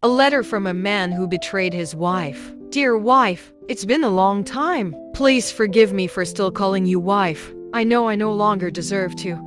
A letter from a man who betrayed his wife. Dear wife, it's been a long time. Please forgive me for still calling you wife. I know I no longer deserve to,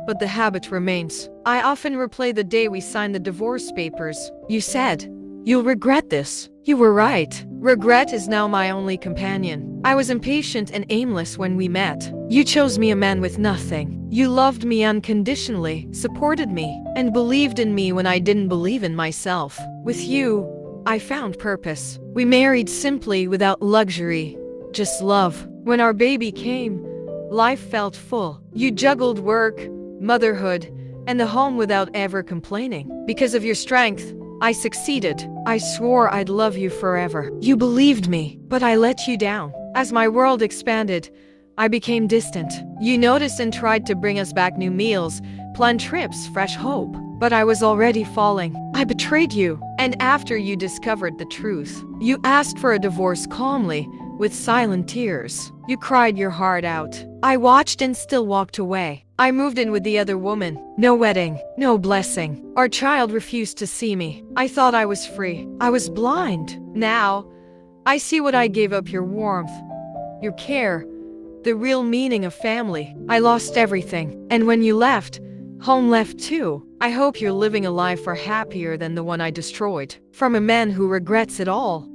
but the habit remains. I often replay the day we signed the divorce papers. You said, "You'll regret this." You were right. Regret is now my only companion. I was impatient and aimless when we met. You chose me, a man with nothing. You loved me unconditionally, supported me, and believed in me when I didn't believe in myself. With you, I found purpose. We married simply, without luxury, just love. When our baby came, life felt full. You juggled work, motherhood, and the home without ever complaining. Because of your strength, I succeeded. I swore I'd love you forever. You believed me, but I let you down. As my world expanded, I became distant. You noticed and tried to bring us back new meals, planned trips, fresh hope. But I was already falling. I betrayed you. And after you discovered the truth, you asked for a divorce calmly, with silent tears. You cried your heart out. I watched and still walked away. I moved in with the other woman. No wedding, no blessing. Our child refused to see me. I thought I was free. I was blind. Now, I see what I gave up: your warmth, your care, the real meaning of family. I lost everything. And when you left, home left too. I hope you're living a life far happier than the one I destroyed. From a man who regrets it all.